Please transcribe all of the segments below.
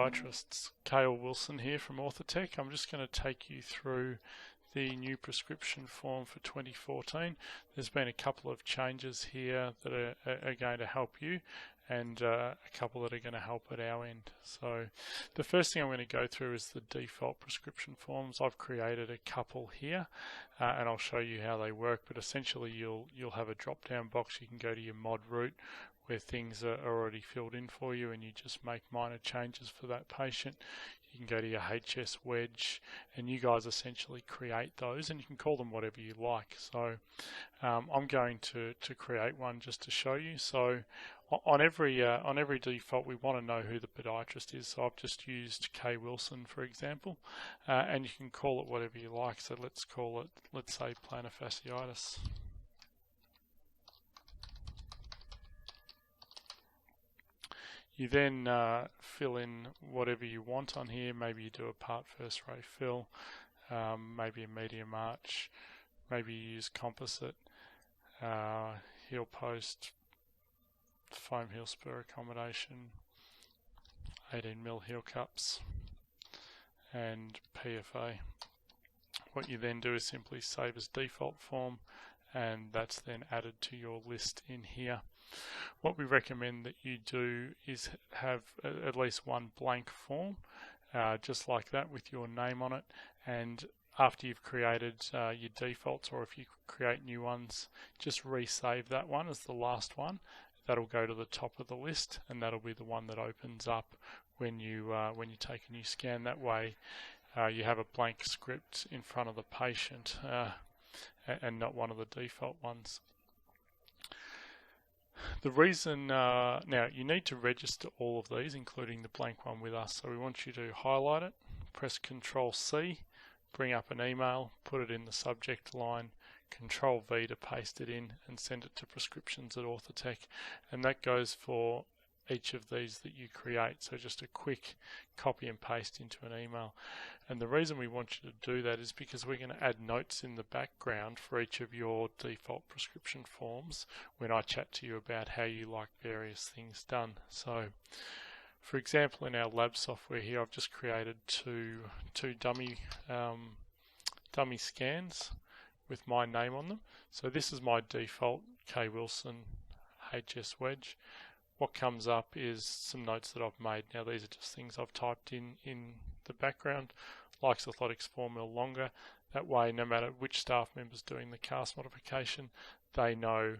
podiatrists. Kahlil Wilson here from Orthotech. I'm just going to take you through the new prescription form for 2014. There's been a couple of changes here that are going to help you, and a couple that are going to help at our end. So the first thing I'm going to go through is the default prescription forms. I've created a couple here, and I'll show you how they work, but essentially you'll have a drop down box. You can go to your mod route where things are already filled in for you, and you just make minor changes for that patient. You can go to your HS wedge, and you guys essentially create those, and you can call them whatever you like. So I'm going to create one just to show you. So on every default, we want to know who the podiatrist is. So I've just used K Wilson, for example, and you can call it whatever you like. So let's call it, let's say, plantar fasciitis. You then fill in whatever you want on here. Maybe you do a part first ray fill, maybe a medium arch, maybe you use composite, heel post, foam heel spur accommodation, 18mm heel cups, and PFA. What you then do is simply save as default form, and that's then added to your list in here. What we recommend that you do is have at least one blank form, just like that, with your name on it, and after you've created your defaults, or if you create new ones, just resave that one as the last one. That'll go to the top of the list, and that'll be the one that opens up when you take a new scan. That way you have a blank script in front of the patient and not one of the default ones. The reason, now you need to register all of these, including the blank one, with us. So we want you to highlight it, press Control C, bring up an email, put it in the subject line, Control V to paste it in, and send it to prescriptions@Orthotech. And that goes for each of these that you create. So just a quick copy and paste into an email. And the reason we want you to do that is because we're going to add notes in the background for each of your default prescription forms when I chat to you about how you like various things done. So for example, in our lab software here, I've just created two dummy scans with my name on them. So this is my default K Wilson HS wedge. What comes up is some notes that I've made. Now these are just things I've typed in the background. Likes orthotics 4 mil longer. That way, no matter which staff member's doing the cast modification, they know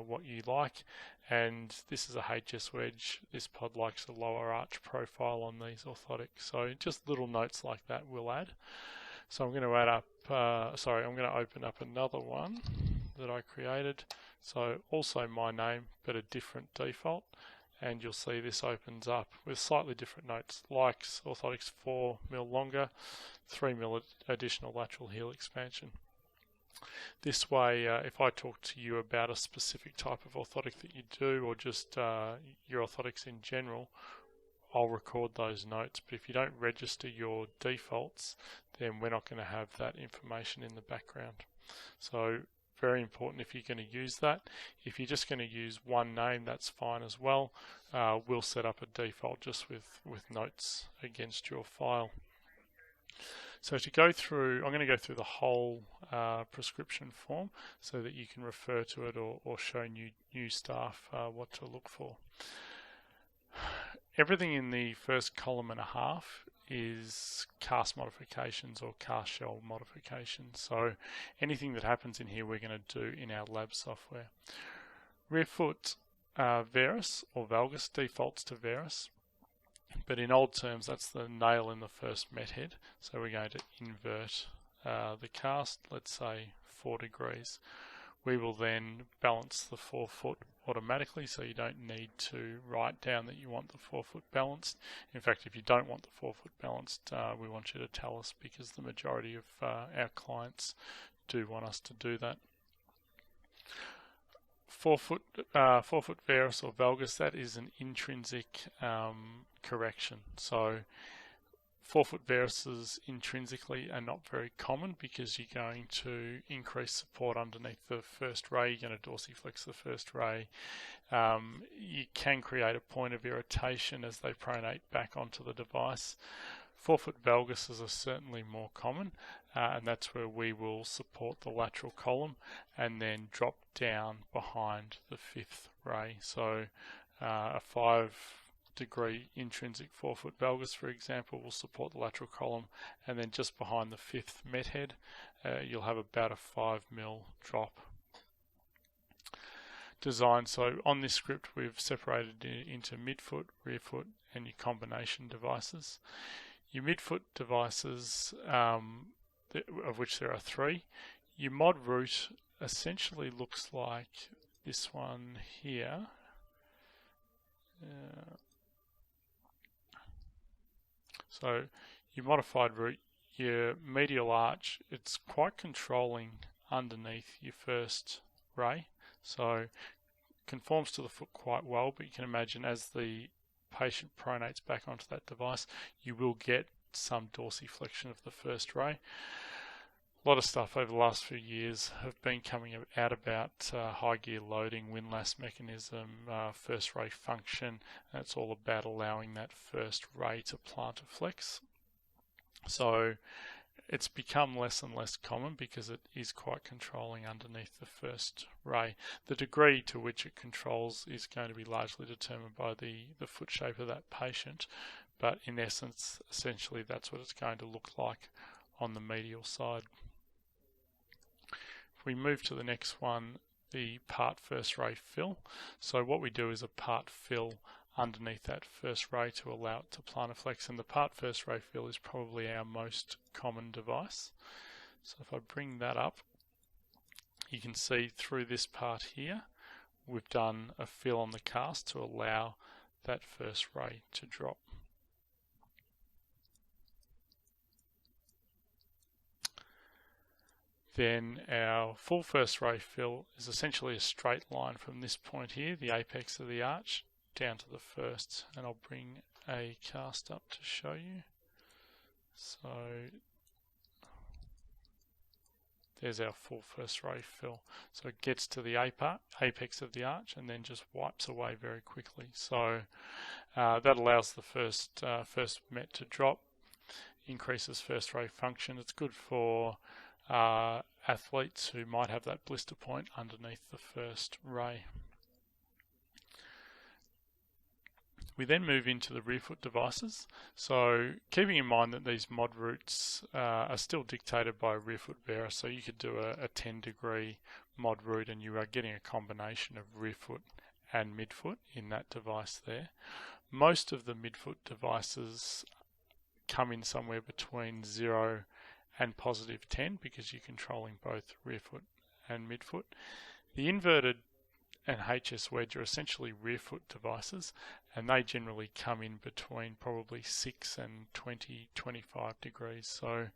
what you like. And this is a HS wedge. This pod likes a lower arch profile on these orthotics. So just little notes like that we'll add. So I'm going to add up, I'm going to open up another one that I created. So also my name, but a different default. And you'll see this opens up with slightly different notes. Likes orthotics 4 mil longer, 3 mil additional lateral heel expansion. This way, if I talk to you about a specific type of orthotic that you do, or just your orthotics in general, I'll record those notes. But if you don't register your defaults, then we're not going to have that information in the background. So very important if you're going to use that. If you're just going to use one name, that's fine as well. We'll set up a default just with notes against your file. So to go through, I'm going to go through the whole prescription form so that you can refer to it or show new staff what to look for. Everything in the first column and a half is cast modifications or cast shell modifications. So anything that happens in here we're going to do in our lab software. Rear foot varus or valgus defaults to varus, but in old terms that's the nail in the first met head. So we're going to invert the cast, let's say 4 degrees. We will then balance the forefoot automatically, so you don't need to write down that you want the forefoot balanced. In fact, if you don't want the forefoot balanced, we want you to tell us, because the majority of our clients do want us to do that. Forefoot varus or valgus, that is an intrinsic correction. So Forefoot varices intrinsically are not very common because you're going to increase support underneath the first ray, you're going to dorsiflex the first ray. You can create a point of irritation as they pronate back onto the device. Forefoot valguses are certainly more common, and that's where we will support the lateral column and then drop down behind the fifth ray. So a 5-degree intrinsic forefoot valgus, for example, will support the lateral column, and then just behind the fifth met head, you'll have about a 5 mm drop. Design. So on this script, we've separated it into midfoot, rear foot, and your combination devices. Your midfoot devices, of which there are 3. Your mod root essentially looks like this one here. So your modified root, your medial arch, it's quite controlling underneath your first ray. So conforms to the foot quite well, but you can imagine as the patient pronates back onto that device, you will get some dorsiflexion of the first ray. A lot of stuff over the last few years have been coming out about high gear loading, windlass mechanism, first ray function, and it's all about allowing that first ray to plantar flex. So it's become less and less common because it is quite controlling underneath the first ray. The degree to which it controls is going to be largely determined by the foot shape of that patient, but in essence, essentially that's what it's going to look like on the medial side. If we move to the next one, the part first ray fill. So what we do is a part fill underneath that first ray to allow it to plantar flex, and the part first ray fill is probably our most common device. So if I bring that up, you can see through this part here we've done a fill on the cast to allow that first ray to drop. Then our full first ray fill is essentially a straight line from this point here, the apex of the arch, down to the first, and I'll bring a cast up to show you. So there's our full first ray fill. So it gets to the apex of the arch and then just wipes away very quickly. So that allows the first met to drop, increases first ray function. It's good for athletes who might have that blister point underneath the first ray. We then move into the rear foot devices. So keeping in mind that these mod roots are still dictated by a rear foot bearer, so you could do a 10-degree mod root and you are getting a combination of rear foot and midfoot in that device there. Most of the midfoot devices come in somewhere between 0 and positive 10 because you're controlling both rear foot and midfoot. The inverted and HS wedge are essentially rear foot devices, and they generally come in between probably 6 and 20-25 degrees. So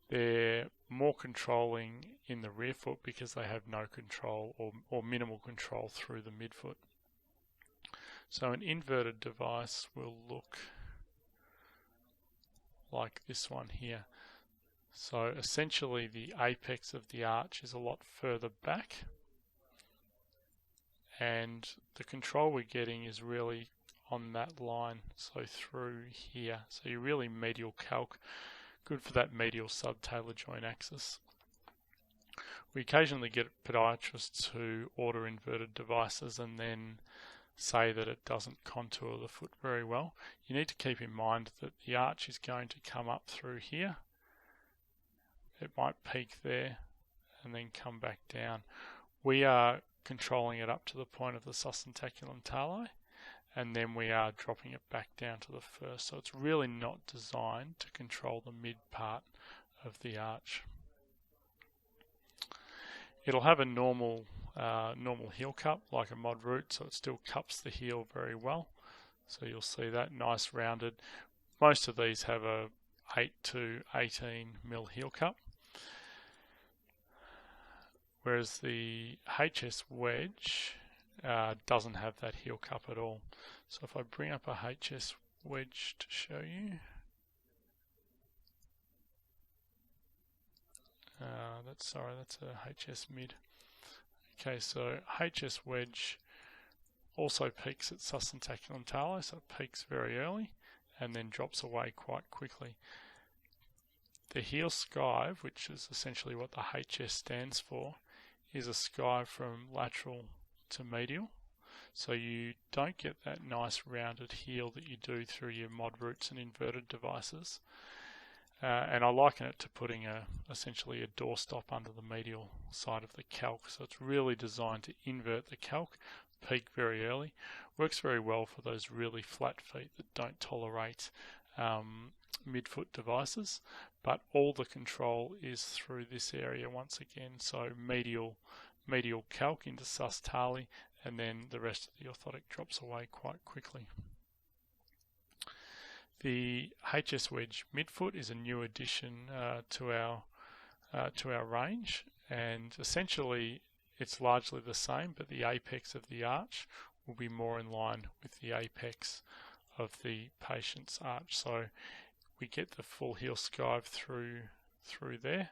they're more controlling in the rear foot because they have no control or minimal control through the midfoot. So an inverted device will look like this one here. So essentially the apex of the arch is a lot further back, and the control we're getting is really on that line, so through here. So you're really medial calc, good for that medial subtalar joint axis. We occasionally get podiatrists who order inverted devices and then say that it doesn't contour the foot very well. You need to keep in mind that the arch is going to come up through here. It might peak there and then come back down. We are controlling it up to the point of the sustentaculum tali, and then we are dropping it back down to the first. So it's really not designed to control the mid part of the arch. It'll have a normal heel cup like a mod root, so it still cups the heel very well. So you'll see that nice rounded. Most of these have a 8 to 18 mil heel cup, whereas the HS wedge doesn't have that heel cup at all. So if I bring up a HS wedge to show you, that's a HS mid. Okay, so HS wedge also peaks at sus and taculum talo, so it peaks very early and then drops away quite quickly. The heel skive, which is essentially what the HS stands for, is a skive from lateral to medial. So you don't get that nice rounded heel that you do through your mod roots and inverted devices. And I liken it to putting essentially a doorstop under the medial side of the calc. So it's really designed to invert the calc, peak very early. Works very well for those really flat feet that don't tolerate midfoot devices, but all the control is through this area once again. So medial calc into sus tali, and then the rest of the orthotic drops away quite quickly. The HS wedge midfoot is a new addition to our range, and essentially it's largely the same, but the apex of the arch will be more in line with the apex of the patient's arch. So we get the full heel skive through there,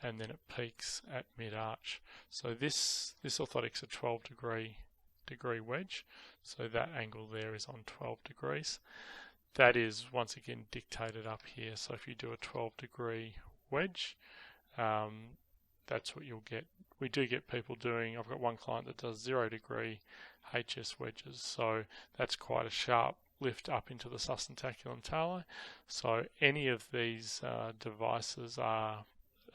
and then it peaks at mid-arch. So this orthotic's a 12 degree wedge, so that angle there is on 12 degrees. That is once again dictated up here. So if you do a 12 degree wedge, that's what you'll get. We do get people doing, I've got one client that does 0 degree HS wedges, so that's quite a sharp lift up into the sus and taculum talo. So any of these devices are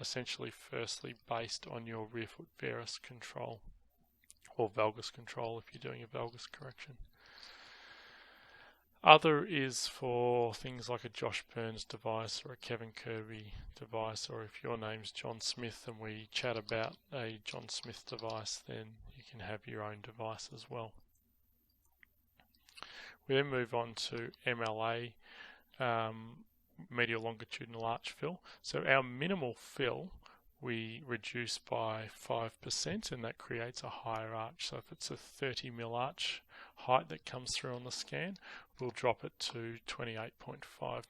essentially firstly based on your rear foot varus control, or valgus control if you're doing a valgus correction. Other is for things like a Josh Burns device or a Kevin Kirby device, or if your name's John Smith and we chat about a John Smith device, then you can have your own device as well. We then move on to M.S.M.A, medial longitudinal arch fill. So our minimal fill we reduce by 5%, and that creates a higher arch. So if it's a 30 mm arch height that comes through on the scan, we'll drop it to 28.5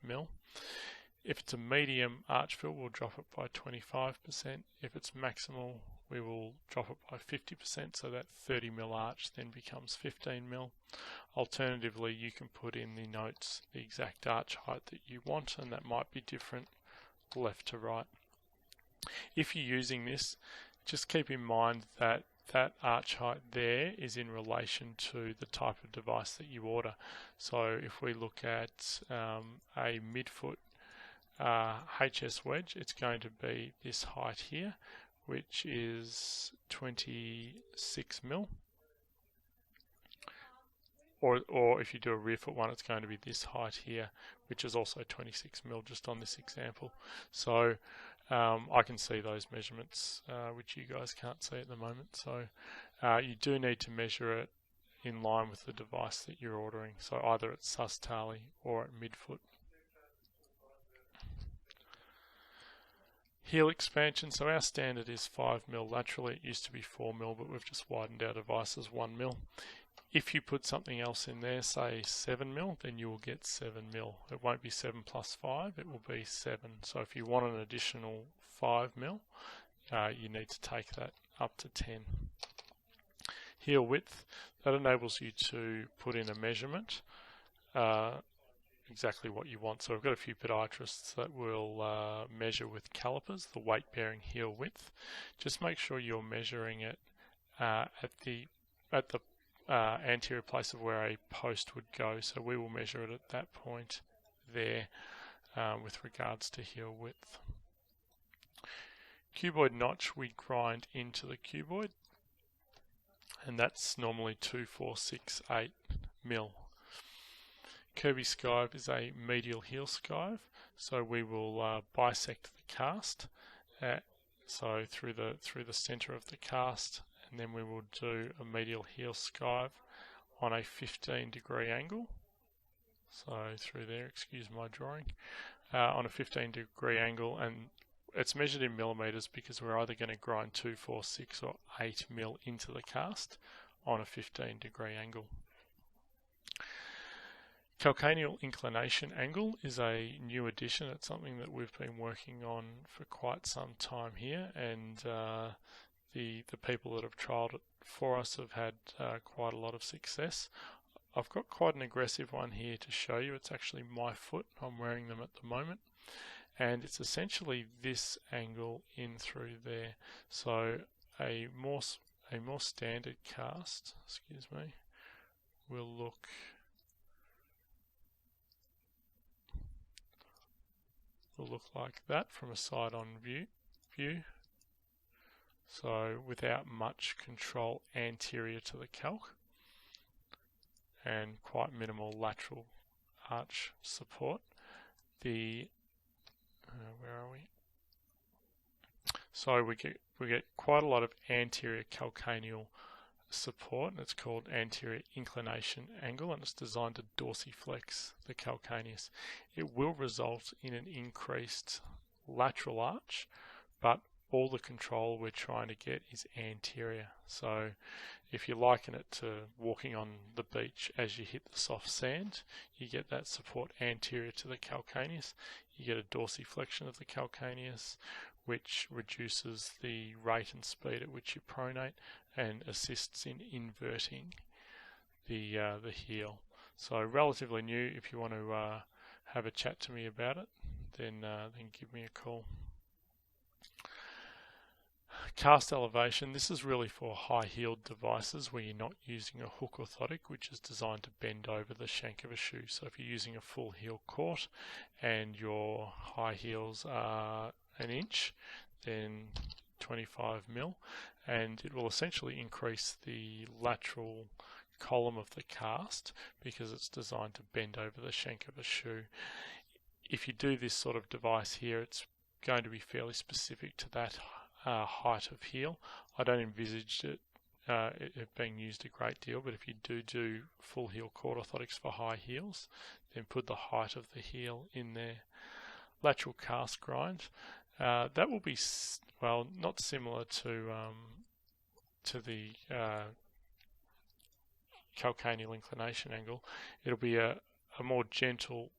mm. If it's a medium arch fill, we'll drop it by 25%. If it's maximal, we will drop it by 50%, so that 30 mm arch then becomes 15 mm. Alternatively, you can put in the notes the exact arch height that you want, and that might be different left to right. If you're using this, just keep in mind that that arch height there is in relation to the type of device that you order. So if we look at a midfoot HS wedge, it's going to be this height here, which is 26 mm. Or if you do a rear foot one, it's going to be this height here, which is also 26 mm, just on this example. So I can see those measurements, which you guys can't see at the moment. So you do need to measure it in line with the device that you're ordering. So either at sus tali or at midfoot. Heel expansion, so our standard is 5 mm laterally. It used to be 4 mm, but we've just widened our devices 1 mm. If you put something else in there, say 7 mm, then you will get 7 mm. It won't be 7 plus 5, it will be 7. So if you want an additional 5 mm, you need to take that up to 10. Heel width, that enables you to put in a measurement, exactly what you want. So I've got a few podiatrists that will measure with calipers the weight-bearing heel width. Just make sure you're measuring it at the anterior place of where a post would go. So we will measure it at that point there with regards to heel width. Cuboid notch we grind into the cuboid, and that's normally 2, 4, 6, 8 mm. Kirby skive is a medial heel skive, so we will bisect the cast, so through the center of the cast, and then we will do a medial heel skive on a 15 degree angle. So through there, excuse my drawing, on a 15 degree angle, and it's measured in millimeters because we're either going to grind 2, 4, 6 or 8 mm into the cast on a 15 degree angle. Calcaneal inclination angle is a new addition. It's something that we've been working on for quite some time here, and the people that have trialled it for us have had quite a lot of success. I've got quite an aggressive one here to show you. It's actually my foot. I'm wearing them at the moment, and it's essentially this angle in through there. So a more standard cast, excuse me, will look like that from a side-on view. So without much control anterior to the calc, and quite minimal lateral arch support. Where are we? So we get quite a lot of anterior calcaneal support, and it's called anterior inclination angle, and it's designed to dorsiflex the calcaneus. It will result in an increased lateral arch, but all the control we're trying to get is anterior. So if you liken it to walking on the beach as you hit the soft sand, you get that support anterior to the calcaneus. You get a dorsiflexion of the calcaneus, which reduces the rate and speed at which you pronate and assists in inverting the heel. So relatively new. If you want to have a chat to me about it, then give me a call. Cast elevation. This is really for high-heeled devices where you're not using a hook orthotic, which is designed to bend over the shank of a shoe. So if you're using a full heel court and your high heels are an inch, then 25mm, and it will essentially increase the lateral column of the cast because it's designed to bend over the shank of a shoe. If you do this sort of device here, it's going to be fairly specific to that height of heel. I don't envisage it being used a great deal, but if you do full heel court orthotics for high heels, then put the height of the heel in there. Lateral cast grind. That will be, well, not similar to the calcaneal inclination angle. It'll be a more gentle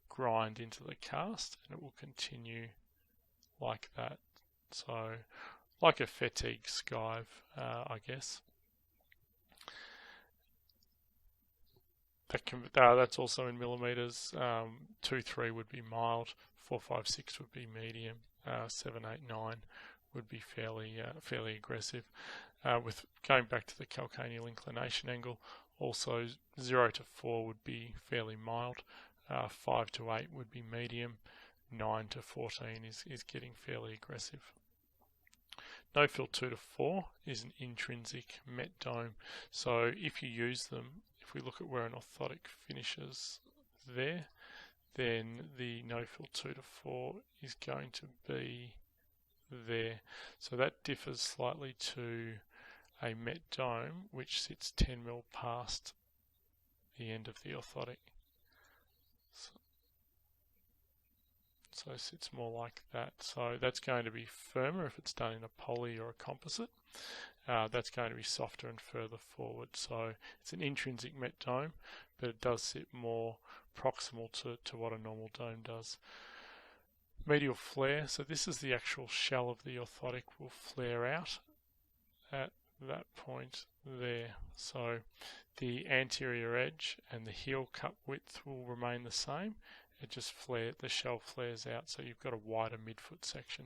grind into the cast, and it will continue like that. So like a fatigue skive, I guess. That's also in millimeters. 2-3 would be mild, 4-5-6 would be medium, 7-8-9 would be fairly aggressive. With going back to the calcaneal inclination angle, also 0-4 would be fairly mild, 5-8 would be medium, 9-14 is getting fairly aggressive. No-fill 2-4 is an intrinsic met dome. So if you use them, if we look at where an orthotic finishes there, then the no-fill 2-4 is going to be there. So that differs slightly to a met dome, which sits 10mm past the end of the orthotic. So it sits more like that. So that's going to be firmer if it's done in a poly or a composite. That's going to be softer and further forward. So it's an intrinsic met dome, but it does sit more proximal to what a normal dome does. Medial flare. So this is the actual shell of the orthotic will flare out at that point there. So the anterior edge and the heel cut width will remain the same. The shell flares out, so you've got a wider midfoot section.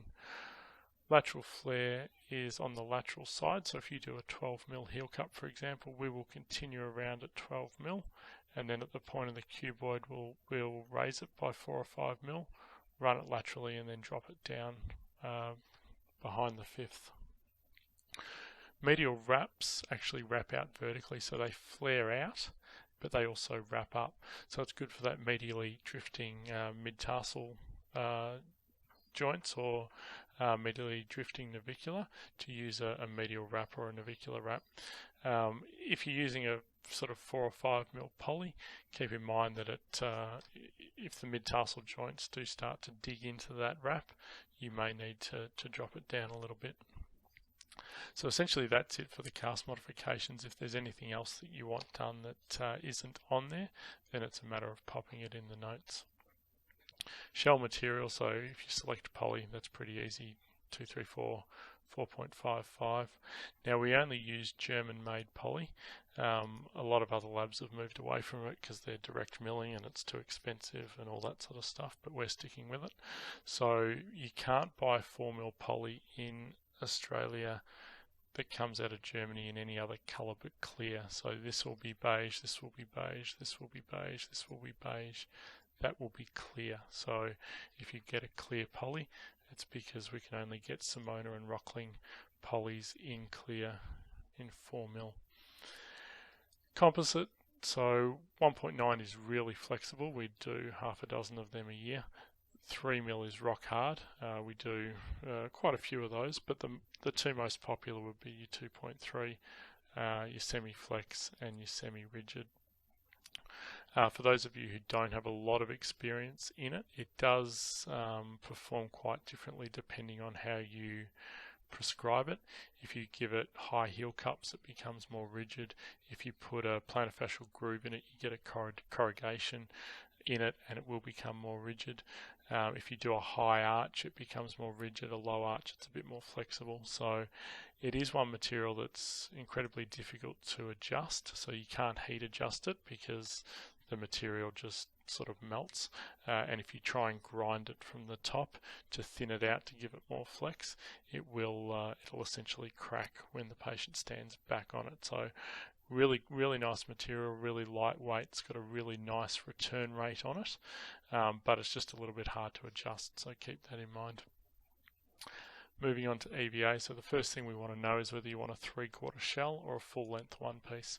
Lateral flare is on the lateral side, so if you do a 12mm heel cut, for example, we will continue around at 12mm, and then at the point of the cuboid we'll raise it by 4 or 5mm, run it laterally, and then drop it down behind the fifth. Medial wraps actually wrap out vertically, so they flare out, but they also wrap up. So it's good for that medially drifting mid-tarsal joints or medially drifting navicular to use a medial wrap or a navicular wrap. If you're using a sort of 4 or 5mm poly, keep in mind that if the mid-tarsal joints do start to dig into that wrap, you may need to drop it down a little bit. So essentially that's it for the cast modifications. If there's anything else that you want done that isn't on there, then it's a matter of popping it in the notes. Shell material, so if you select poly, that's pretty easy, 234, 4.55. Now we only use German-made poly. A lot of other labs have moved away from it because they're direct milling and it's too expensive and all that sort of stuff, but we're sticking with it. So you can't buy 4mm poly in Australia that comes out of Germany in any other colour but clear. So this will be beige, this will be beige, this will be beige, this will be beige. That will be clear. So if you get a clear poly, it's because we can only get M.S.M.A and Rockling polys in clear in 4mm. Composite, so 1.9 is really flexible. We do half a dozen of them a year. 3mm is rock hard. We do quite a few of those, but the two most popular would be your 2.3, your semi-flex and your semi-rigid. For those of you who don't have a lot of experience in it, it does perform quite differently depending on how you prescribe it. If you give it high heel cups, it becomes more rigid. If you put a plantar fascial groove in it, you get a corrugation in it and it will become more rigid. If you do a high arch, it becomes more rigid. A low arch, it's a bit more flexible. So it is one material that's incredibly difficult to adjust. So you can't heat adjust it because the material just sort of melts, and if you try and grind it from the top to thin it out to give it more flex, it'll essentially crack when the patient stands back on it. So really nice material, really lightweight. It's got a really nice return rate on it, but it's just a little bit hard to adjust, so keep that in mind. Moving on to EVA, so the first thing we want to know is whether you want a 3/4 shell or a full length one piece.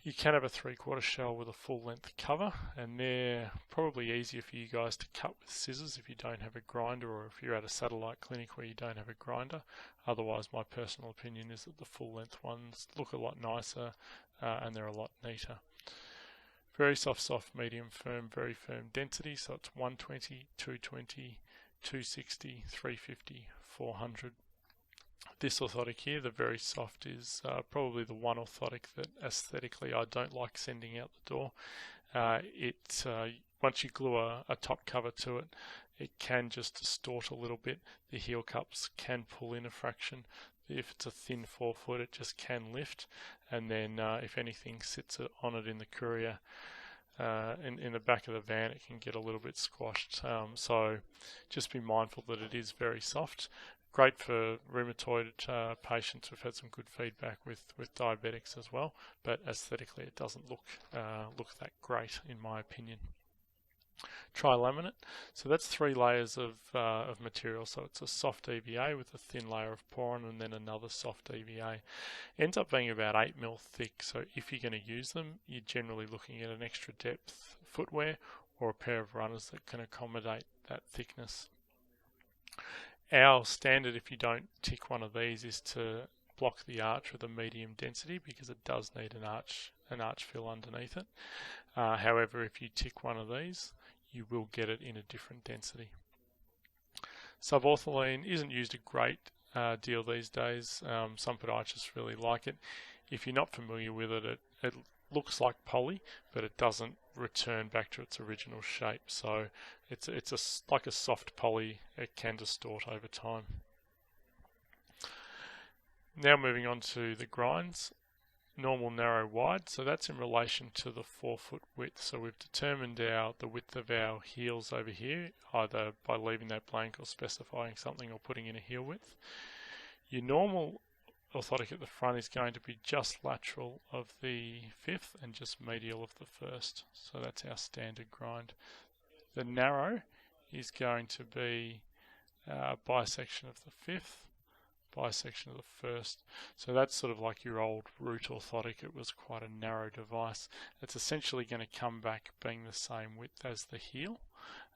You can have a 3/4 shell with a full length cover, and they're probably easier for you guys to cut with scissors if you don't have a grinder, or if you're at a satellite clinic where you don't have a grinder. Otherwise, my personal opinion is that the full length ones look a lot nicer and they're a lot neater. Very soft, medium, firm, very firm density, so it's 120, 220, 260, 350, 400. This orthotic here, the very soft, is probably the one orthotic that aesthetically I don't like sending out the door. Once you glue a top cover to it, it can just distort a little bit. The heel cups can pull in a fraction. If it's a thin forefoot, it just can lift, and then if anything sits on it in the courier, in the back of the van, it can get a little bit squashed. So just be mindful that it is very soft. Great for rheumatoid patients. We've had some good feedback with diabetics as well, but aesthetically it doesn't look that great in my opinion. Tri-laminate, so that's 3 layers of material. So it's a soft EVA with a thin layer of poron and then another soft EVA. Ends up being about 8mm thick. So if you're going to use them, you're generally looking at an extra depth footwear or a pair of runners that can accommodate that thickness. Our standard, if you don't tick one of these, is to block the arch with a medium density because it does need an arch fill underneath it. However, if you tick one of these, you will get it in a different density. Subortholine isn't used a great deal these days. Some podiatrists really like it. If you're not familiar with it, it looks like poly, but it doesn't return back to its original shape. So it's like a soft poly. It can distort over time. Now moving on to the grinds. Normal, narrow, wide. So that's in relation to the forefoot width. So we've determined the width of our heels over here, either by leaving that blank or specifying something or putting in a heel width. Your normal orthotic at the front is going to be just lateral of the 5th and just medial of the 1st. So that's our standard grind. The narrow is going to be bisection of the 5th, bisection of the 1st. So that's sort of like your old root orthotic. It was quite a narrow device. It's essentially going to come back being the same width as the heel.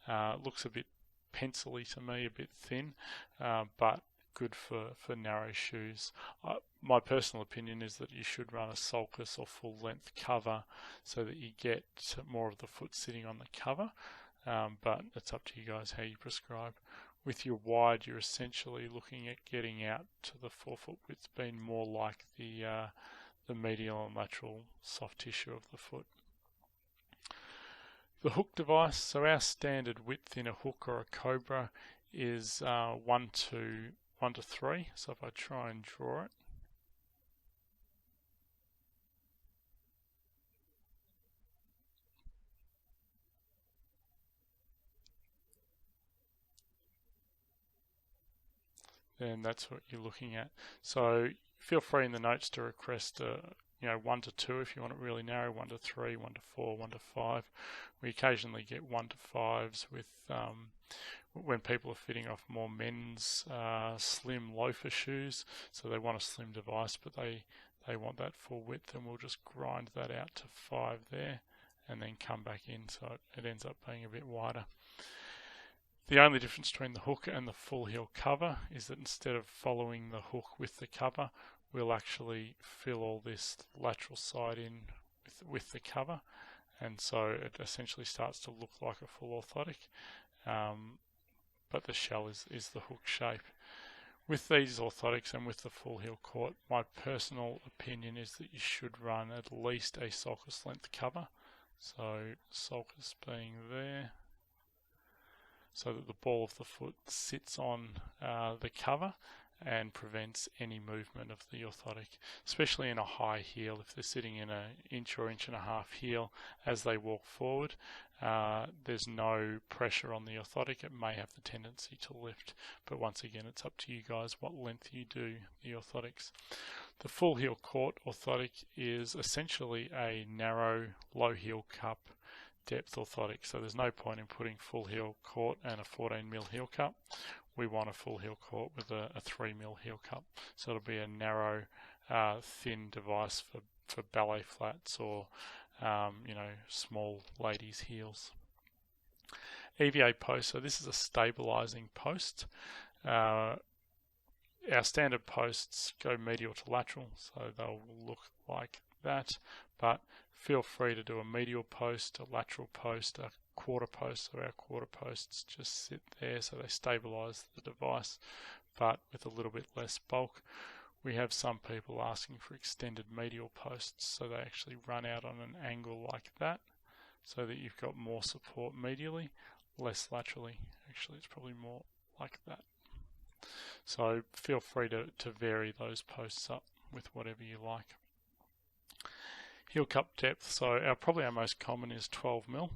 Looks a bit pencil-y to me, a bit thin, but good for narrow shoes. My personal opinion is that you should run a sulcus or full length cover so that you get more of the foot sitting on the cover, but it's up to you guys how you prescribe. With your wide, you're essentially looking at getting out to the forefoot width being more like the medial and lateral soft tissue of the foot. The hook device, so our standard width in a hook or a cobra is 1 to 3. So if I try and draw it, then that's what you're looking at. So feel free in the notes to request 1 to 2 if you want it really narrow, 1 to 3, 1 to 4, 1 to 5. We occasionally get 1 to 5s with when people are fitting off more men's slim loafer shoes, so they want a slim device but they want that full width, and we'll just grind that out to 5 there and then come back in, so it ends up being a bit wider. The only difference between the hook and the full heel cover is that instead of following the hook with the cover, we'll actually fill all this lateral side in with the cover, and so it essentially starts to look like a full orthotic, but the shell is the hook shape. With these orthotics and with the full heel court, my personal opinion is that you should run at least a sulcus length cover, so sulcus being there, so that the ball of the foot sits on the cover and prevents any movement of the orthotic, especially in a high heel. If they're sitting in an inch or inch and a half heel as they walk forward, there's no pressure on the orthotic. It may have the tendency to lift, but once again, it's up to you guys what length you do the orthotics. The full heel court orthotic is essentially a narrow low heel cup depth orthotic, so there's no point in putting full heel court and a 14mm heel cup. We want a full heel court with a 3mm heel cup, so it'll be a narrow, thin device for ballet flats or small ladies' heels. EVA post, so this is a stabilizing post. Our standard posts go medial to lateral, so they'll look like that, but feel free to do a medial post, a lateral post, a quarter post. So our quarter posts just sit there so they stabilize the device, but with a little bit less bulk. We have some people asking for extended medial posts, so they actually run out on an angle like that, so that you've got more support medially, less laterally. Actually, it's probably more like that. So feel free to vary those posts up with whatever you like. Heel cup depth, so probably our most common is 12mm,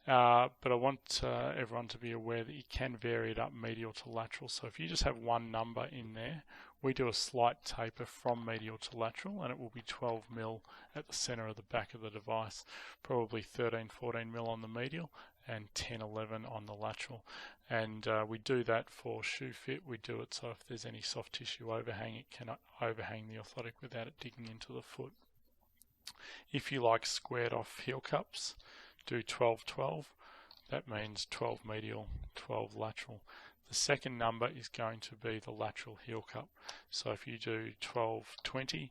but I want everyone to be aware that you can vary it up medial to lateral. So if you just have one number in there, we do a slight taper from medial to lateral, and it will be 12mm at the center of the back of the device, probably 13-14mm on the medial and 10-11 on the lateral. And we do that for shoe fit. We do it so if there's any soft tissue overhang, it can overhang the orthotic without it digging into the foot. If you like squared off heel cups, do 12-12. That means 12 medial, 12 lateral. The second number is going to be the lateral heel cup. So if you do 12-20,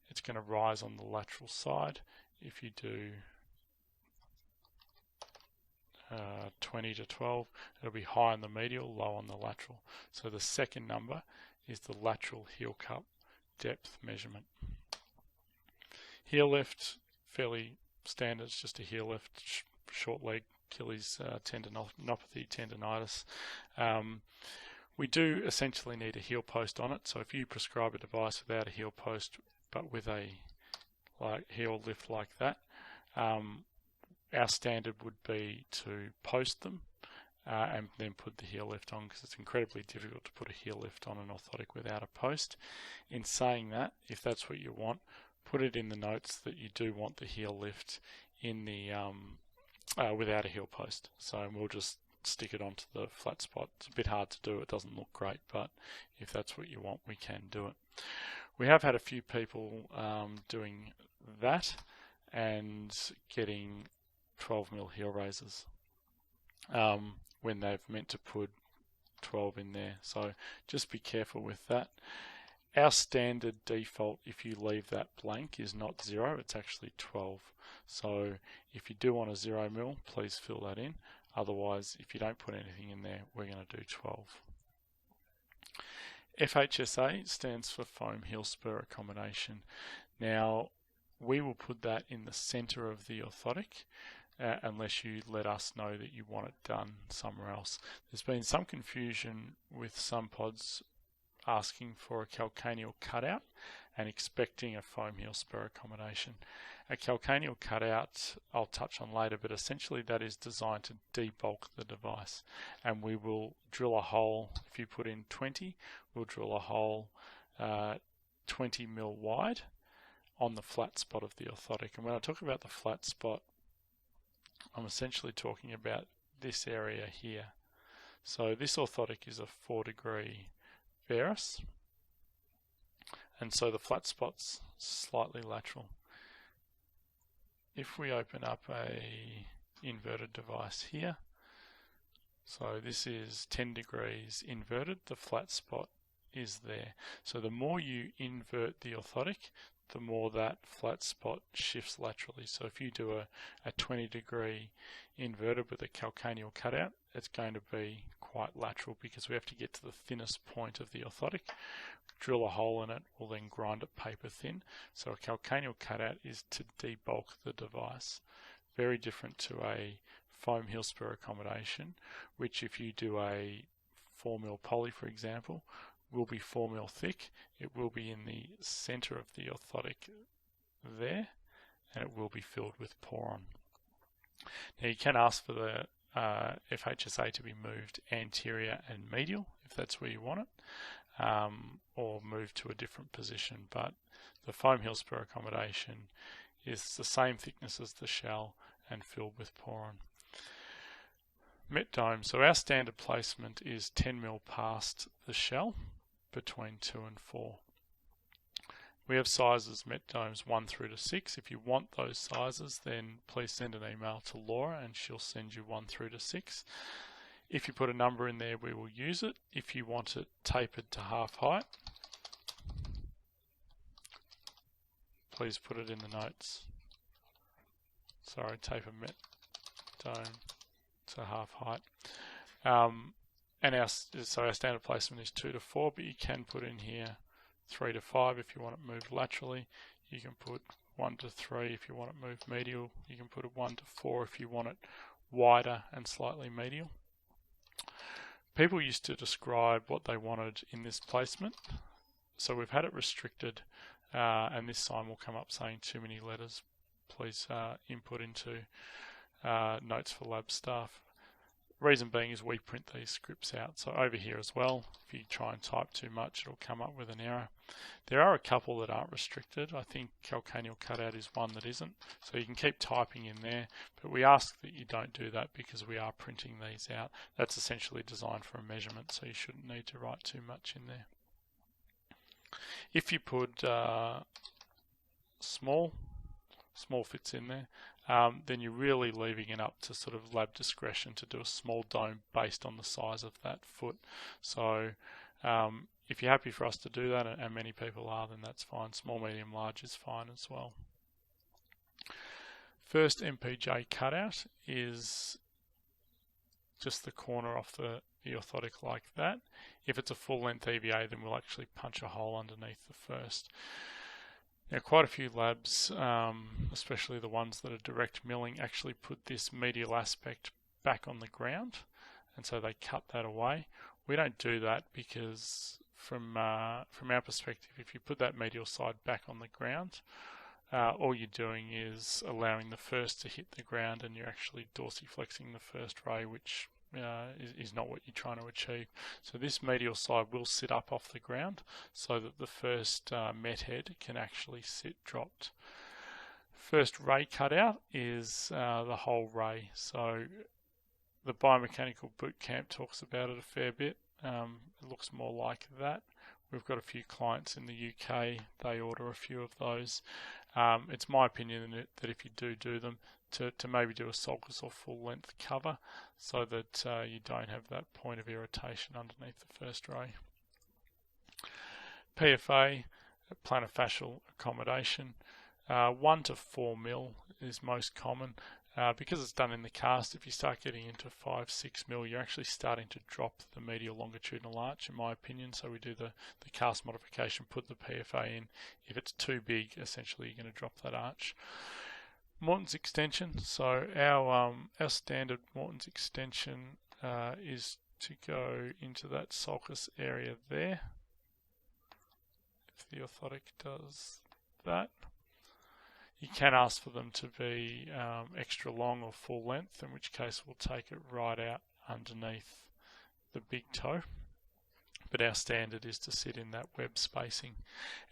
it's going to rise on the lateral side. If you do 20-12, it'll be high on the medial, low on the lateral. So the second number is the lateral heel cup depth measurement. Heel lift, fairly standard, it's just a heel lift, short leg, Achilles tendinopathy, tendinitis. We do essentially need a heel post on it, so if you prescribe a device without a heel post but with a heel lift like that, our standard would be to post them and then put the heel lift on, because it's incredibly difficult to put a heel lift on an orthotic without a post. In saying that, if that's what you want, put it in the notes that you do want the heel lift in the without a heel post. So we'll just stick it onto the flat spot. It's a bit hard to do, it doesn't look great, but if that's what you want, we can do it. We have had a few people doing that and getting 12mm heel raises when they've meant to put 12 in there. So just be careful with that. Our standard default, if you leave that blank, is not 0, it's actually 12. So if you do want a 0mm, please fill that in. Otherwise, if you don't put anything in there, we're going to do 12. FHSA stands for foam heel spur accommodation. Now, we will put that in the center of the orthotic unless you let us know that you want it done somewhere else. There's been some confusion with some pods asking for a calcaneal cutout and expecting a foam heel spur accommodation. A calcaneal cutout I'll touch on later, but essentially that is designed to debulk the device, and we will drill a hole. If you put in 20, we'll drill a hole 20 mil wide on the flat spot of the orthotic. And when I talk about the flat spot, I'm essentially talking about this area here. So this orthotic is a 4-degree varus, and so the flat spot's slightly lateral. If we open up a inverted device here, so this is 10 degrees inverted, the flat spot is there. So the more you invert the orthotic, the more that flat spot shifts laterally. So if you do a 20-degree inverted with a calcaneal cutout, it's going to be quite lateral because we have to get to the thinnest point of the orthotic, drill a hole in it, we'll then grind it paper thin. So a calcaneal cutout is to debulk the device. Very different to a foam heel spur accommodation, which if you do a 4mm poly, for example, will be 4mm thick. It will be in the center of the orthotic there, and it will be filled with poron. Now you can ask for the FHSA to be moved anterior and medial if that's where you want it, or moved to a different position, but the foam heel spur accommodation is the same thickness as the shell and filled with poron. Met dome, so our standard placement is 10mm past the shell, between 2 and 4. We have sizes met domes 1 through to 6. If you want those sizes, then please send an email to Laura and she'll send you 1 through to 6. If you put a number in there, we will use it. If you want it tapered to half height, please put it in the notes. Sorry, taper met dome to half height. And our standard placement is 2 to 4, but you can put in here 3 to 5 if you want it moved laterally. You can put 1 to 3 if you want it moved medial. You can put it 1 to 4 if you want it wider and slightly medial. People used to describe what they wanted in this placement. So we've had it restricted, and this sign will come up saying too many letters. Please input into notes for lab staff. Reason being is we print these scripts out. So over here as well, if you try and type too much, it'll come up with an error. There are a couple that aren't restricted. I think calcaneal cutout is one that isn't. So you can keep typing in there, but we ask that you don't do that because we are printing these out. That's essentially designed for a measurement, so you shouldn't need to write too much in there. If you put small fits in there, then you're really leaving it up to sort of lab discretion to do a small dome based on the size of that foot. So if you're happy for us to do that, and many people are, then that's fine. Small, medium, large is fine as well. First MPJ cutout is just the corner off the orthotic like that. If it's a full length EVA, then we'll actually punch a hole underneath the first. Now, quite a few labs, especially the ones that are direct milling, actually put this medial aspect back on the ground, and so they cut that away. We don't do that because from our perspective, if you put that medial side back on the ground, all you're doing is allowing the first to hit the ground, and you're actually dorsiflexing the first ray, which is not what you're trying to achieve. So this medial side will sit up off the ground so that the first met head can actually sit dropped. First ray cutout is the whole ray. So the biomechanical boot camp talks about it a fair bit. It looks more like that. We've got a few clients in the UK, they order a few of those. It's my opinion that if you do them, to maybe do a sulcus or full length cover so that you don't have that point of irritation underneath the first ray. PFA, plantar fascial accommodation, 1 to 4 mil is most common. Because it's done in the cast, if you start getting into 5-6 mil, you're actually starting to drop the medial longitudinal arch, in my opinion. So we do the cast modification, put the PFA in. If it's too big, essentially you're going to drop that arch. Morton's extension. So our standard Morton's extension is to go into that sulcus area there. If the orthotic does that. You can ask for them to be extra long or full length, in which case we'll take it right out underneath the big toe. But our standard is to sit in that web spacing.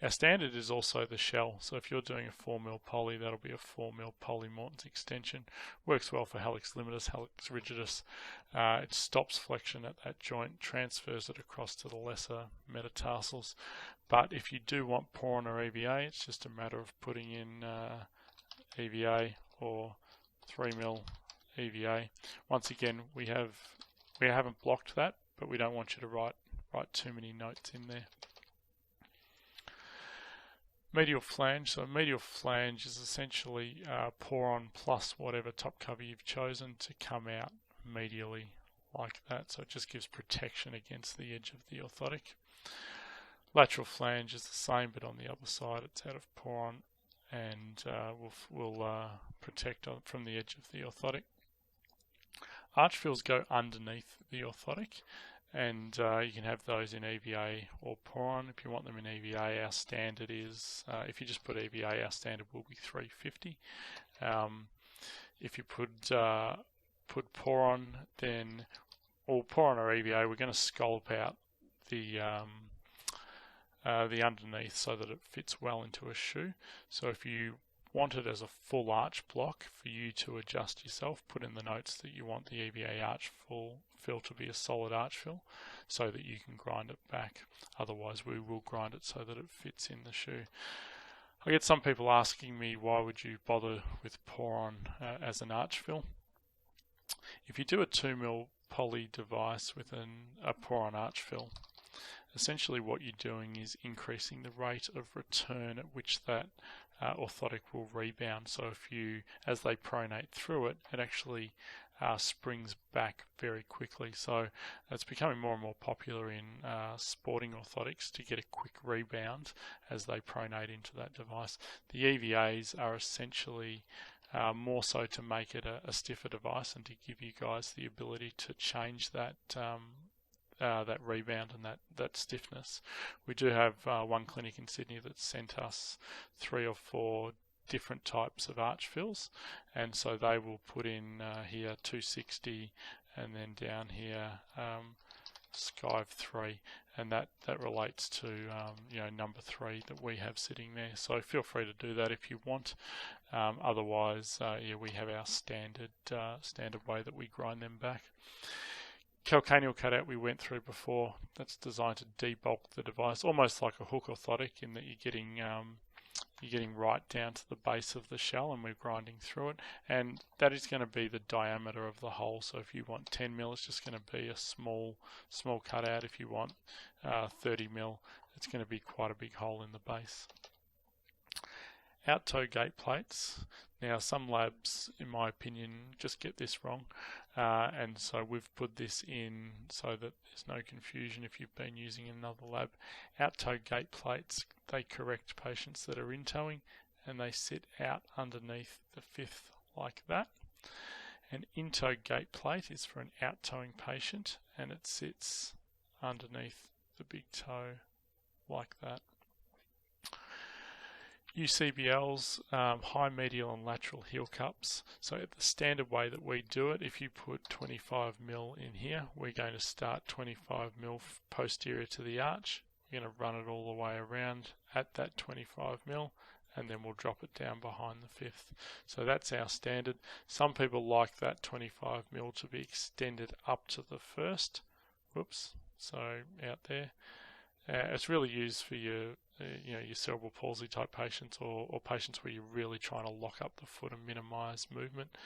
Our standard is also the shell. So if you're doing a 4mm poly, that'll be a 4mm poly Morton's extension. Works well for hallux limitus, hallux rigidus. It stops flexion at that joint, transfers it across to the lesser metatarsals. But if you do want poron or EVA, it's just a matter of putting in EVA or 3mm EVA. Once again, we haven't blocked that, but we don't want you to write too many notes in there. Medial flange. So medial flange is essentially poron plus whatever top cover you've chosen to come out medially like that. So it just gives protection against the edge of the orthotic. Lateral flange is the same, but on the other side it's out of poron and will protect from the edge of the orthotic. Arch fills go underneath the orthotic, and you can have those in EVA or poron. If you want them in EVA, our standard is, if you just put EVA, our standard will be 350. If you put poron, then, or poron or EVA, we're going to scallop out the underneath so that it fits well into a shoe. So if you want it as a full arch block for you to adjust yourself, put in the notes that you want the EVA arch fill to be a solid arch fill so that you can grind it back. Otherwise we will grind it so that it fits in the shoe. I get some people asking me, why would you bother with poron as an arch fill? If you do a 2mm poly device with a poron arch fill, essentially what you're doing is increasing the rate of return at which that orthotic will rebound. So if you, as they pronate through it, it actually springs back very quickly. So it's becoming more and more popular in sporting orthotics to get a quick rebound as they pronate into that device. The EVAs are essentially more so to make it a stiffer device and to give you guys the ability to change that that rebound and that stiffness. We do have one clinic in Sydney that sent us 3 or 4 different types of arch fills, and so they will put in here 260 and then down here Skive 3, and that relates to number 3 that we have sitting there. So feel free to do that if you want. Otherwise, we have our standard way that we grind them back. Calcaneal cutout we went through before. That's designed to debulk the device, almost like a hook orthotic, in that you're getting right down to the base of the shell, and we're grinding through it. And that is going to be the diameter of the hole. So if you want 10mm, it's just going to be a small cutout. If you want 30mm, it's going to be quite a big hole in the base. Out toe gate plates. Now some labs, in my opinion, just get this wrong, and so we've put this in so that there's no confusion if you've been using another lab. Out toe gate plates, they correct patients that are in toeing, and they sit out underneath the fifth like that. An in toe gate plate is for an out toeing patient, and it sits underneath the big toe like that. UCBLs, high medial and lateral heel cups. So the standard way that we do it, if you put 25mm in here, we're going to start 25mm posterior to the arch. We're going to run it all the way around at that 25mm, and then we'll drop it down behind the fifth. So that's our standard. Some people like that 25mm to be extended up to the first. Whoops, so out there. It's really used for your cerebral palsy type patients or patients where you're really trying to lock up the foot and minimize movement.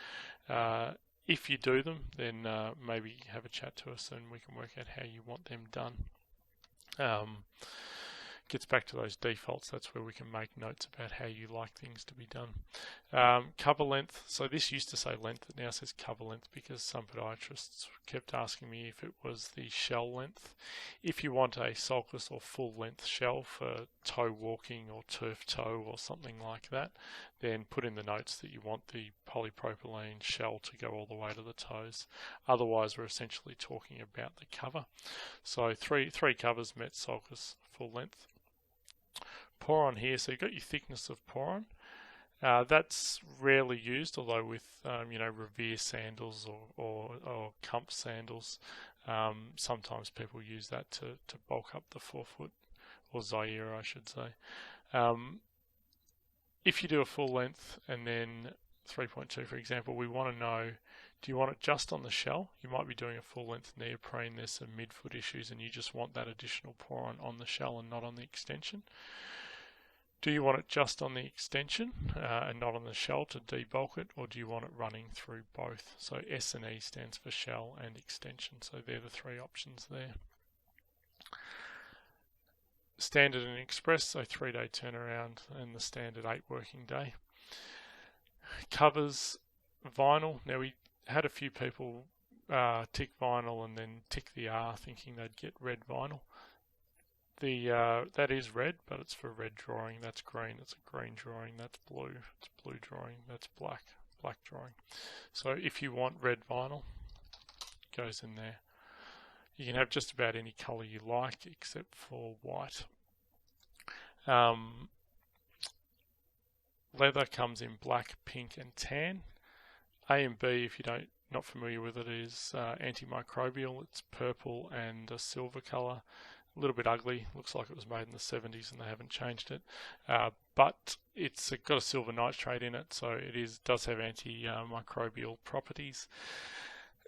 If you do them, then maybe have a chat to us and we can work out how you want them done. gets back to those defaults. That's where we can make notes about how you like things to be done. Cover length. So this used to say length, it now says cover length because some podiatrists kept asking me if it was the shell length. If you want a sulcus or full length shell for toe walking or turf toe or something like that, then put in the notes that you want the polypropylene shell to go all the way to the toes. Otherwise, we're essentially talking about the cover. So three covers, met, sulcus, full length. Poron here, so you've got your thickness of poron. That's rarely used, although with Revere sandals or Comp sandals, sometimes people use that to bulk up the forefoot, or Zaire I should say. If you do a full length and then 3.2 for example, we want to know, do you want it just on the shell? You might be doing a full length neoprene, there's some midfoot issues and you just want that additional poron on the shell and not on the extension. Do you want it just on the extension and not on the shell to debulk it, or do you want it running through both? So S&E stands for shell and extension, so they're the three options there. Standard and express, so 3-day turnaround, and the standard 8 working day. Covers, vinyl. Now we had a few people tick vinyl and then tick the R thinking they'd get red vinyl. That is red, but it's for red drawing. That's green. It's a green drawing. That's blue. It's blue drawing. That's black drawing. So if you want red vinyl, it goes in there. You can have just about any colour you like except for white. Leather comes in black, pink and tan. A and B, if you're not familiar with it, is antimicrobial. It's purple and a silver colour. A little bit ugly, looks like it was made in the 70s and they haven't changed it, but it's got a silver nitrate in it, so it does have antimicrobial properties.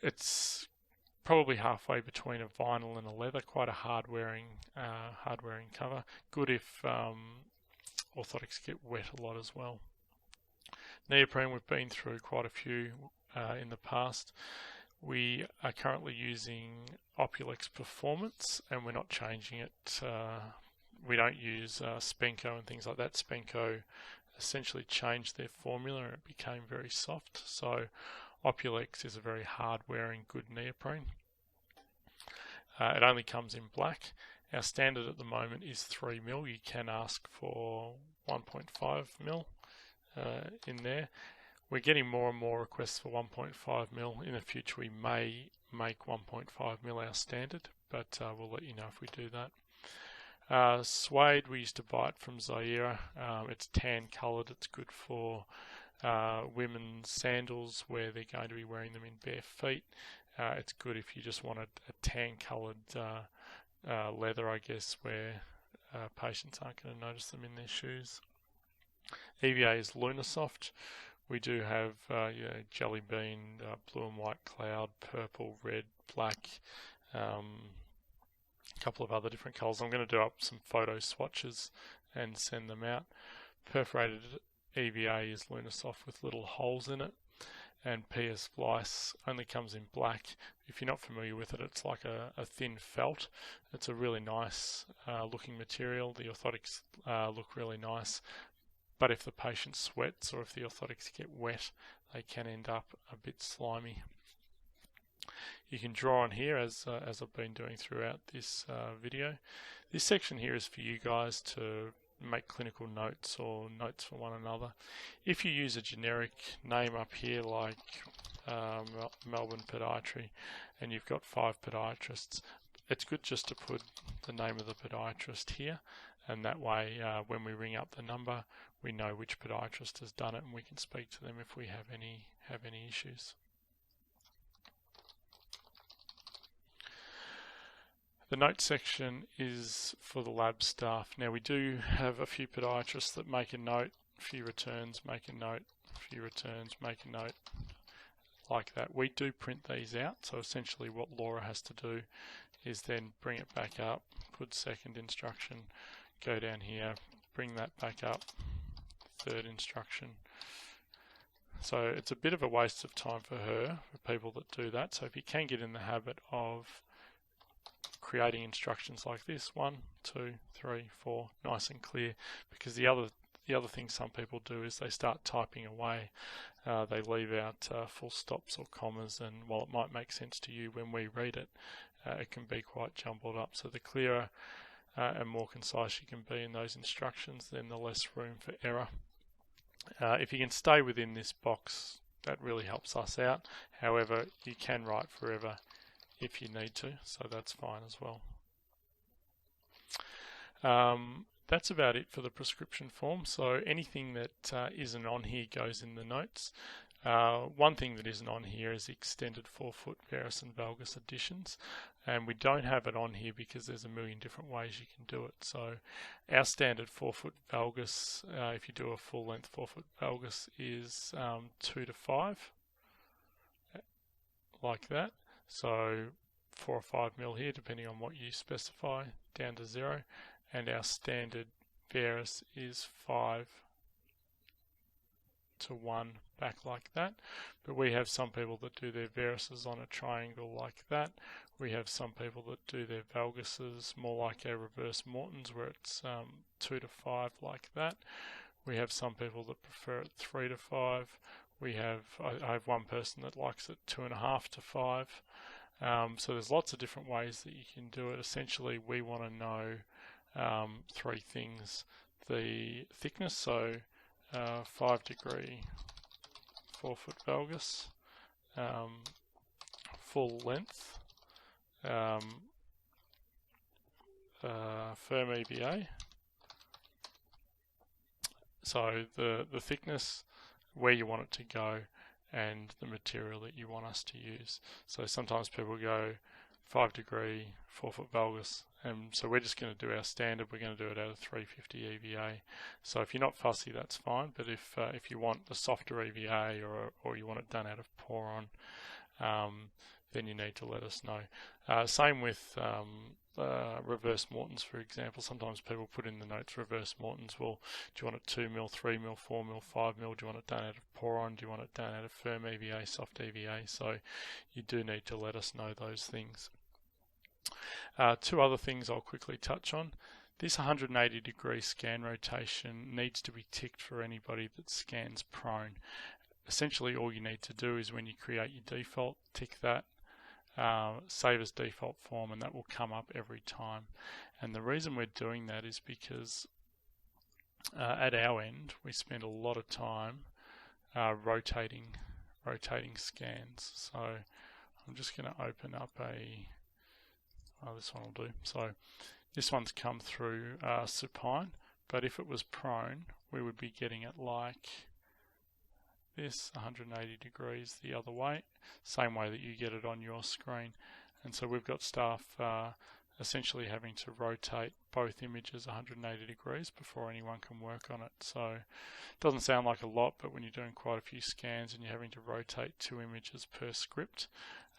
It's probably halfway between a vinyl and a leather, quite a hard wearing cover. Good if orthotics get wet a lot as well. Neoprene, we've been through quite a few in the past. We are currently using Opulex Performance and we're not changing it. We don't use Spenco and things like that. Spenco essentially changed their formula and it became very soft. So Opulex is a very hard wearing good neoprene. It only comes in black. Our standard at the moment is 3mm. You can ask for 1.5mm in there. We're getting more and more requests for 1.5mm. In the future we may make 1.5mm our standard, but we'll let you know if we do that. Suede, we used to buy it from Zaire. It's tan coloured. It's good for women's sandals where they're going to be wearing them in bare feet. It's good if you just want a tan coloured leather, I guess, where patients aren't going to notice them in their shoes. EVA is Lunasoft. We do have Jelly Bean, blue and white cloud, purple, red, black, a couple of other different colours. I'm going to do up some photo swatches and send them out. Perforated EVA is Lunasoft with little holes in it, and PS Splice only comes in black. If you're not familiar with it, it's like a thin felt. It's a really nice looking material. The orthotics look really nice. But if the patient sweats or if the orthotics get wet, they can end up a bit slimy. You can draw on here as I've been doing throughout this video. This section here is for you guys to make clinical notes or notes for one another. If you use a generic name up here like Melbourne Podiatry and you've got 5 podiatrists, it's good just to put the name of the podiatrist here, and that way when we ring up the number we know which podiatrist has done it and we can speak to them if we have any issues. The note section is for the lab staff. Now we do have a few podiatrists that make a note, a few returns, make a note, a few returns, make a note, like that. We do print these out, so essentially what Laura has to do is then bring it back up, put second instruction, go down here, bring that back up, third instruction. So it's a bit of a waste of time for her, for people that do that. So if you can get in the habit of creating instructions like this, 1, 2, 3, 4, nice and clear, because the other thing some people do is they start typing away. They leave out full stops or commas, and while it might make sense to you when we read it, it can be quite jumbled up. So the clearer and more concise you can be in those instructions, then the less room for error. If you can stay within this box, that really helps us out. However, you can write forever if you need to, so that's fine as well. That's about it for the prescription form. So anything that isn't on here goes in the notes. One thing that isn't on here is extended forefoot varus and valgus additions, and we don't have it on here because there's a million different ways you can do it. So our standard forefoot valgus, if you do a full length forefoot valgus, is 2 to 5, like that. So 4 or 5 mil here, depending on what you specify, down to 0, and our standard varus is 5 to 1 back like that. But we have some people that do their varuses on a triangle like that. We have some people that do their valguses more like a reverse Morton's, where it's 2 to 5 like that. We have some people that prefer it 3 to 5. I have one person that likes it 2.5 to 5. So there's lots of different ways that you can do it. Essentially, we want to know 3 things: the thickness, so 5 degree forefoot valgus, full length, firm EVA. So the thickness, where you want it to go, and the material that you want us to use. So sometimes people go 5 degree forefoot valgus, and so we're just going to do our standard. We're going to do it out of 350 EVA. So if you're not fussy, that's fine. But if you want a softer EVA, or you want it done out of poron, then you need to let us know. Same with reverse Morton's, for example. Sometimes people put in the notes reverse Morton's. Well, do you want it 2 mil, 3 mil, 4 mil, 5 mil? Do you want it done out of poron? Do you want it done out of firm EVA, soft EVA? So you do need to let us know those things. 2 other things I'll quickly touch on. This 180 degree scan rotation needs to be ticked for anybody that scans prone. Essentially, all you need to do is, when you create your default, tick that, save as default form, and that will come up every time. And the reason we're doing that is because at our end we spend a lot of time rotating scans. So I'm just going to open up this one will do. So this one's come through supine, but if it was prone, we would be getting it like this, 180 degrees the other way, same way that you get it on your screen. And so we've got staff essentially having to rotate both images 180 degrees before anyone can work on it. So it doesn't sound like a lot, but when you're doing quite a few scans and you're having to rotate 2 images per script,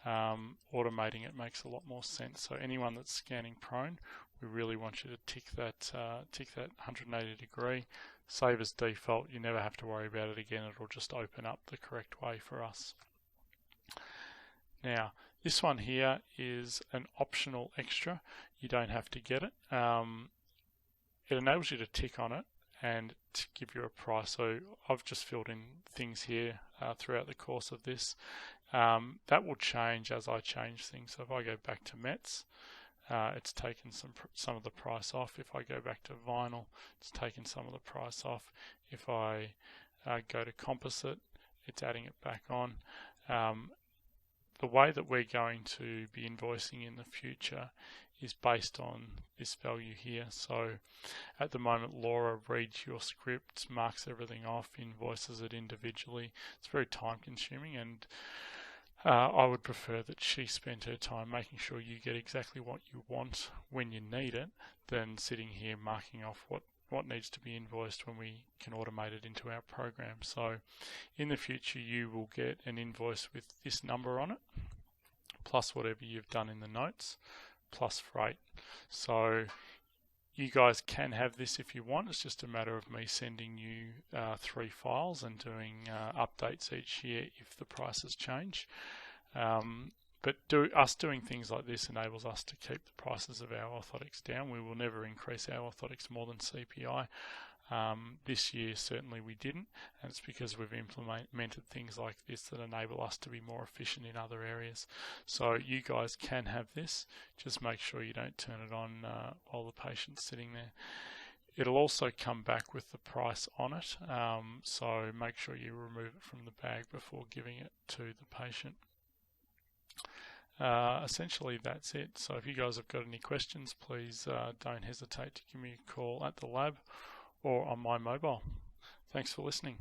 automating it makes a lot more sense. So anyone that's scanning prone, we really want you to tick that 180 degree, save as default. You never have to worry about it again. It'll just open up the correct way for us. Now, this one here is an optional extra. You don't have to get it. It enables you to tick on it and to give you a price. So I've just filled in things here throughout the course of this. That will change as I change things. So if I go back to METs, it's taken some of the price off. If I go back to vinyl, it's taken some of the price off. If I go to composite, it's adding it back on. The way that we're going to be invoicing in the future is based on this value here. So at the moment, Laura reads your script, marks everything off, invoices it individually. It's very time consuming, and I would prefer that she spent her time making sure you get exactly what you want when you need it, than sitting here marking off what needs to be invoiced when we can automate it into our program. So in the future, you will get an invoice with this number on it, plus whatever you've done in the notes, plus freight. So you guys can have this if you want. It's just a matter of me sending you 3 files and doing updates each year if the prices change. But us doing things like this enables us to keep the prices of our orthotics down. We will never increase our orthotics more than CPI. This year certainly we didn't, and it's because we've implemented things like this that enable us to be more efficient in other areas. So you guys can have this, just make sure you don't turn it on while the patient's sitting there. It'll also come back with the price on it, so make sure you remove it from the bag before giving it to the patient. Essentially that's it. So if you guys have got any questions, please don't hesitate to give me a call at the lab or on my mobile. Thanks for listening.